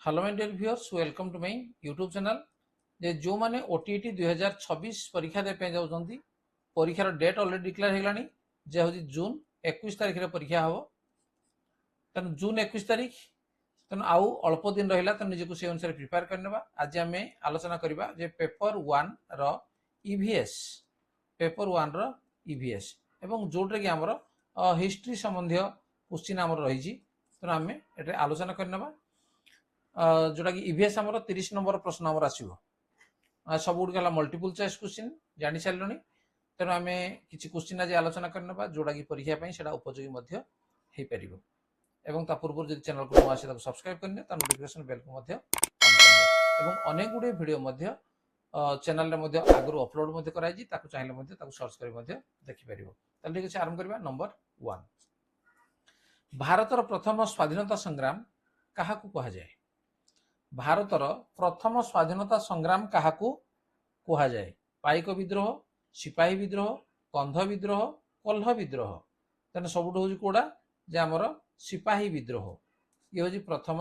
Hello my dear viewers, welcome to my YouTube channel. जे जो माने ओटीटी 2026 परीक्षा दे पे जाउछंती, परीक्षार डेट ऑलरेडी डिक्लेयर हेलानी जे होजी जून 21 तारिख रे परीक्षा हबो। तन जून 21 तारिख तन आउ अल्प दिन रहिला, तन निजे को से अनुसार प्रिपेयर करनेबा। आज आमे आलोचना करिबा जे पेपर 1 रो ईवीएस, पेपर 1 रो ईवीएस एवं जोट्रे कि हमर हिस्ट्री संबंधी क्वेश्चन हमर रहिछि, तन आमे एटे आलोचना करनेबा। जोटा कि ईवीएस हमर 30 नंबर प्रश्न हमर आसीबो। सब गुड मल्टीपल चॉइस क्वेश्चन जानि सारलनी, तेणु आम किसी क्वेश्चन आज आलोचना करनेबा जोटा कि परीक्षा पई सेटा उपयोगी मध्य हे परिबो। एवं ता पूर्व जदि चैनल को नुआ आसे ताको सब्सक्राइब करने, ता नोटिफिकेशन बेल को मध्य ऑन करने। एवं अनेक गुडे वीडियो मध्य चैनल रे मध्य आगु अपलोड मध्य कराई जी, ताको चाहिले मध्य ताको सर्च करी मध्य देखि परिबो। ताले ठीक अछि, आरंभ करबा। नंबर 1, भारतर प्रथम स्वाधीनता संग्राम काहाकू कहा जाय? भारतर प्रथम स्वाधीनता संग्राम काहाकू कहा जाए? पाइक विद्रोह, सिपाही विद्रोह, कंध विद्रोह, कोल्ह विद्रोह। तेना सबुठ हूँ कौड़ा जे आमर सिपाही विद्रोह। ये हूँ प्रथम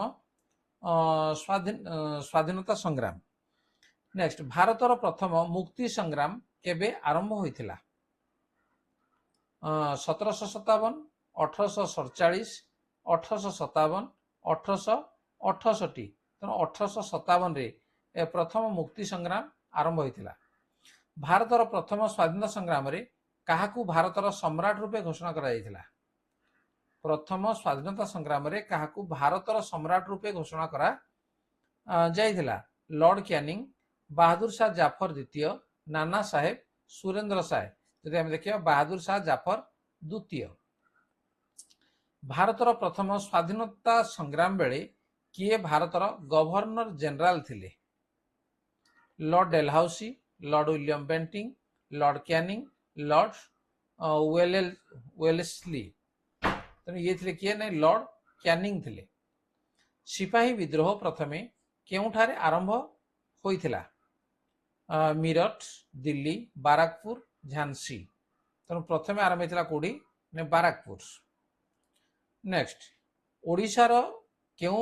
स्वाधीनता संग्राम। नेक्स्ट, भारतर प्रथम मुक्ति संग्राम केबे आरंभ होइथिला? 1757, 1847, 1857, 1868। 1857 रे प्रथम मुक्ति संग्राम आरंभ होइथिला। भारतर प्रथम स्वाधीनता संग्राम रे काहाकू भारतर सम्राट रूपे घोषणा करा जायथिला? प्रथम स्वाधीनता संग्राम रे काहाकू भारतर सम्राट रूपे घोषणा करा जायथिला? लॉर्ड कैनिंग, बहादुर शाह जाफर द्वितीय, नाना साहेब, सुरेंद्र साय। यदि हम देखिए बहादुर शाह जाफर द्वितीय। भारतर प्रथम स्वाधीनता संग्राम बेले किए भारतर गवर्नर जनरल थिले? Lord Dalhousie, lord William Bentinck, lord Canning, lord Wellesley. तेणु ये थिले किए नहीं, लॉर्ड कैनिंग थिले। सिपाही विद्रोह प्रथमे केउठारे आरंभ होइथिला? मीरठ, दिल्ली, बाराकपुर, झांसी। तेणु प्रथमे आरंभ होइथिला कोडी ने बाराकपुर। नेक्स्ट, ओडिशार केउ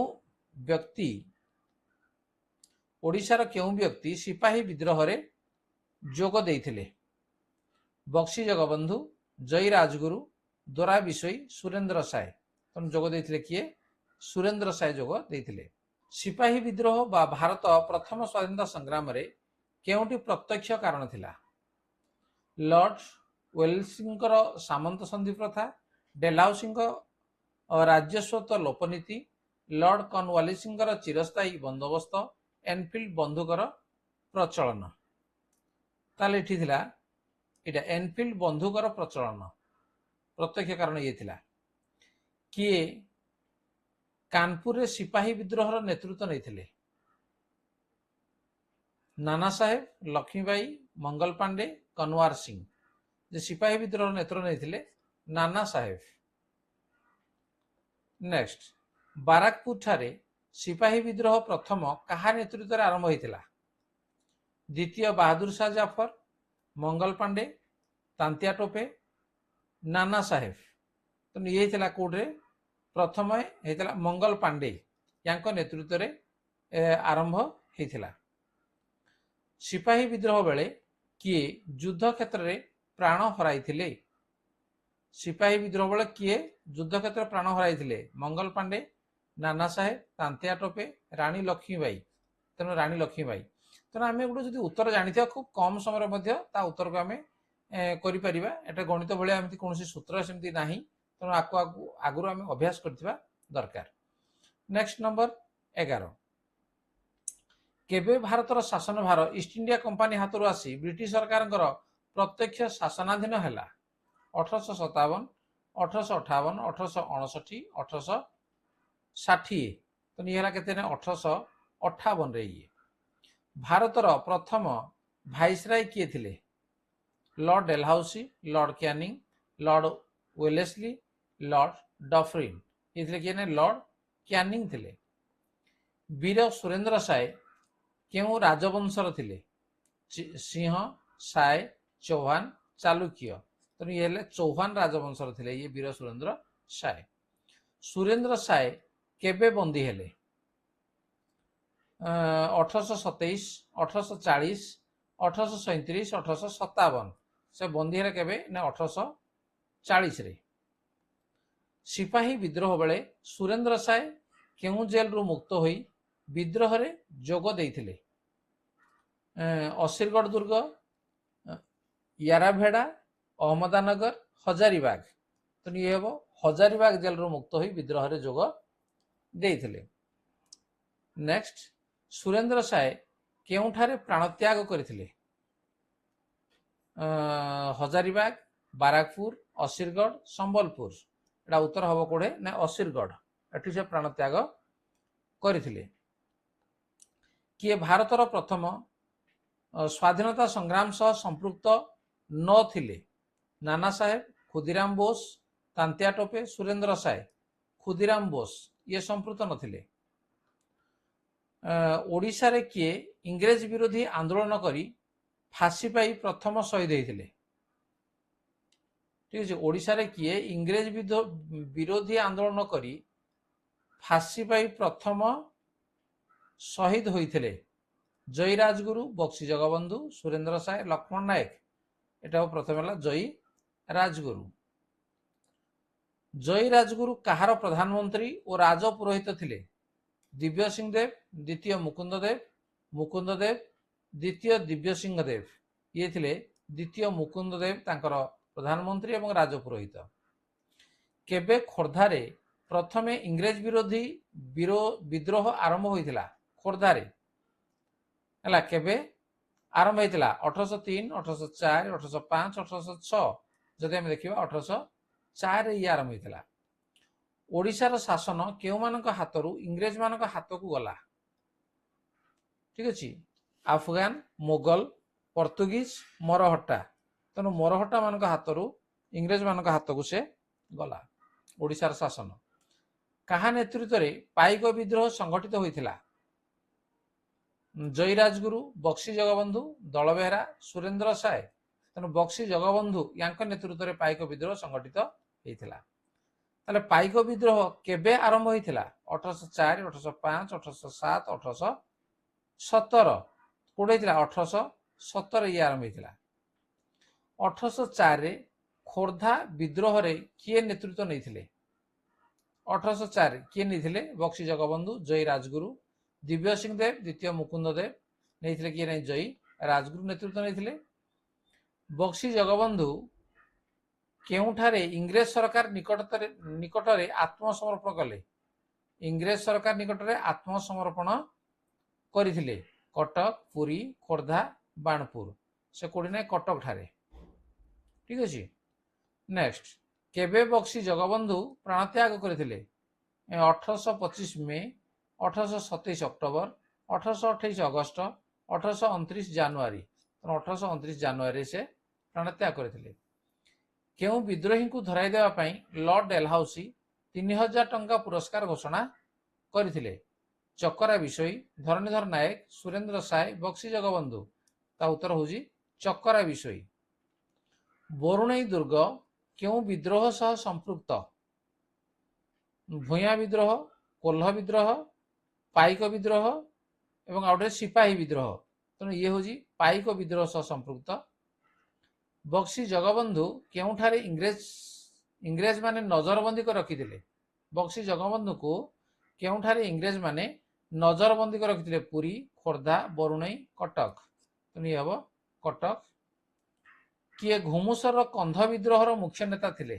व्यक्ति सिपाही विद्रोह रे जोग देइथिले? बक्सी जगबंधु, जय राजगुरु, दोरा बिसोई, सुरेंद्र साय। तन जोग देइथिले किए? सुरेंद्र साय जोग देइथिले। सिपाही विद्रोह बा भारत प्रथम स्वाधीनता संग्राम रे केउटी प्रत्यक्ष कारण थिला? लॉर्ड वेल्सिंगर सामंत संधि प्रथा, डेलहाउसिंग राज्यस्वत लोपनीति, लॉर्ड कॉर्नवालिसिंगर चिरस्थायी बंदोबस्त, एनफिल्ड बंधुकर प्रचलन। ताले एठी थिला एटा एनफिल्ड बंधुकर प्रचलन प्रत्यक्ष कारण ये थिला। किए कानपुर रे सिपाही विद्रोह नेतृत्व नहीं थिले? नाना साहेब, लक्ष्मीबाई, मंगल पांडे, कनवार सिंह। जे सिपाही विद्रोह नेतृत्व नहीं थिले नाना साहेब। नेक्स्ट, बाराकपुर ठारे सिपाही विद्रोह प्रथम कहा नेतृत्व आरंभ होइथिला? द्वितीय बहादुर शाह जाफर, मंगल पांडे, तांतिया टोपे, नाना साहेब। तो ये थिला कोडरे प्रथम हेतिला मंगल पांडे यांको नेतृत्व रे आरंभ हेतिला। सिपाही विद्रोह बेले किए युद्ध क्षेत्र रे प्राण हराइथिले? सिपाही विद्रोह बेले किए युद्ध क्षेत्र प्राण हराइथिले? मंगल पांडे, नाना साहेब, तांतिया टोपे, रानी लक्ष्मीबाई। तेणु रानी लक्ष्मीबाई। तेणु आम गोटे जो उत्तर जानी खूब कम समय उत्तर को आम कर गणित भाया एमती कौन सूत्र सेमती ना, तेणु आपको आगु आम अभ्यास करथिबा दरकार। नेक्स्ट, नंबर 11, केबे भारतर शासन भार ईस्ट इंडिया कंपानी हाथरू आसी ब्रिटिश सरकार प्रत्यक्ष शासनाधीन हैला? 1857, 1858, 1859, 1860। तो ये के 1858 रे। ये भारतर प्रथम भाइसराय किए थिले? Lord Dalhousie, Lord Canning, lord Wellesley, Lord Dufferin. ये थिले किए ने? लॉर्ड कैनिंग थिले। वीर सुरेंद्र साय केउ राजवंशर थिले? सिंह, साय, चौहान, चालुक्य। तो ये चौहान राजवंशर थिले ये वीर सुरेंद्र साय। सुरेंद्र साय केबे बंदी हेले? 1827 1840 1837 1857 से बंदी है केबे ना 1840 रे। सिपाही विद्रोह बेले सुरेंद्र साय केउ जेल रु मुक्त होई विद्रोह रे जोग देइथिले। असिरगढ़ दुर्ग, याराभेड़ा, अहमदानगर, हजारीबाग, तो ये हम हजारीबाग जेल रु मुक्त होई विद्रोह रे जोग देइथिले। नेक्स्ट, सुरेंद्र साय केउठारे प्राणत्याग करथिले? हजारीबाग, बाराकपुर, असिरगढ़, संबलपुर। एटा उत्तर हब कोड़े ना असिरगढ़, एठी से प्राणत्याग करथिले। किए भारतर प्रथम स्वाधीनता संग्राम सह संपृक्त न थिले? नाना साहेब, खुदीराम बोस, तांत्या टोपे, सुरेंद्र साय। खुदीराम बोस ये संपृक्त नथिले। ओडिशा रे किए इंग्रेज विरोधी आंदोलन करी फांसी पाई प्रथम शहीद होते? ठीक है, ओडिशा रे किए इंग्रेज विरोधी आंदोलन करी फांसी पाई प्रथम शहीद होते? जयी राजगुरु, बक्सी जगबंधु, सुरेंद्र साय, लक्ष्मण नायक। एटा प्रथम है जयी राजगुरु। जयी राजगुरु कहार प्रधानमंत्री और राजपुरोहित थिले? दिव्य सिंह देव, द्वितीय मुकुंद देव, मुकुंद देव, द्वितीय दिव्य सिंह देव। ये थिले द्वितीय मुकुंद देव तांकर प्रधानमंत्री एवं राजपुरोहित। केबे खोर्धारे प्रथमे इंग्रेज विरोधी विद्रोह आरंभ होइतिला? खोर्धारे हला केबे आरंभ होइतिला? 1803, 1804, 1805, 1806। जदि हम देखिबा 1804 रे आरंभ होइतिला। ओडिशार शासन केउ मानक हातरू इंग्रेज मानक हातकू गला? ठीक अछि, अफगान, मुगल, पोर्तुगीज, मरहट्टा। तेणु मरहट्टा मानक हातरू इंग्रेज मानक हातकू से गला ओडिशार शासन। कहा नेतृत्व रे पाइक विद्रोह संगठित होइतिला? जयी राजगुरु, बक्सी जगबंधु, दलबेहरा, सुरेंद्र साय। तेणु बक्सी जगबंधु यांक नेतृत्व रे पाइक विद्रोह संगठित होइतिला। ताले पाइक विद्रोह केबे आरंभ होइतिला? 1804, 1805, 1807, 1817। कोडे होइतिला? 1817 ये आरंभ होइतिला। 1804 रे खोर्धा विद्रोह रे किए नेतृत्व नैथिले? 1804 किए नैथिले? बक्सी जगबंधु, जयी राजगुरु, दिव्य सिंह देव, द्वितीय मुकुंद देव नैथिले। किए नै? जयी राजगुरु नेतृत्व नैथिले। बक्सी जगबंधु केउठारे इंग्रेज सरकार निकटरे आत्मसमर्पण कले? इंग्रेज सरकार निकटरे आत्मसमर्पण करथिले? कटक, पुरी, खोर्धा, बाणपुर। से कोडी नै कटक ठारे। ठीक अछि। नेक्स्ट, केबे बक्सी जगबंधु प्राणत्याग करथिले? 1825 मे, 1827 अक्टोबर, 1828 अगस्त, 1829 जनवरी। 1829 जनवरी से प्राणत्याग करथिले। केउ विद्रोही को धराई देवा पई लॉर्ड डेलहाउसी 3000 टंका पुरस्कार घोषणा करथिले? चक्करा विषयी, धरणीधर नायक, सुरेंद्र साय, बक्सी जगबंधु। ता उत्तर होजी चक्करा विषयी। बोरुणई दुर्ग केउ विद्रोह सह संपृक्त? भूया विद्रोह, कोल्ह विद्रोह, पाइक विद्रोह एवं आउटे सिपाही विद्रोह। तेणु ये होजी पाइक विद्रोह सह संपृक्त। बक्सी जगबंधु केउठारे इंग्रेज माने नजरबंदी कर रखिथिले? बक्सी जगबंधु को केउठारे इंग्रेज माने नजरबंदी कर रखिथिले? पुरी, खोर्धा, बरुणई, कटक। तेणु ये हबो कटक। किए घुमुसर कंध विद्रोहर मुख्य नेता थिले?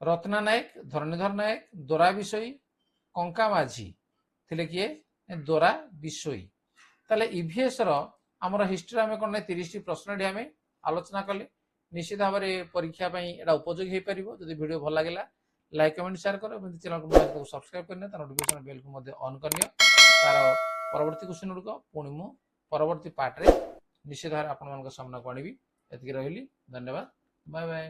रत्ना नायक, धरणीधर नायक, दोरा विषयी, कंका माझी। थिले किए? दोरा विषयी। ताले ईवीएस रो आमर हिस्ट्री आम कौन 30 प्रश्न आम आलोचना कले निश्चित भाव में परीक्षा एटा उपयोगी हो पार। जब वीडियो भल लगे लाइक कमेंट शेयर कर चैनल को सब्सक्राइब करने नोटिफिकेशन बेल को ऑन करनी तार परवर्ती क्वेश्चन गुड़िक पुणी मु परवर्ती पार्ट रे निश्चित भाव आपण सामना को आनी। एति रही धन्यवाद। Bye bye.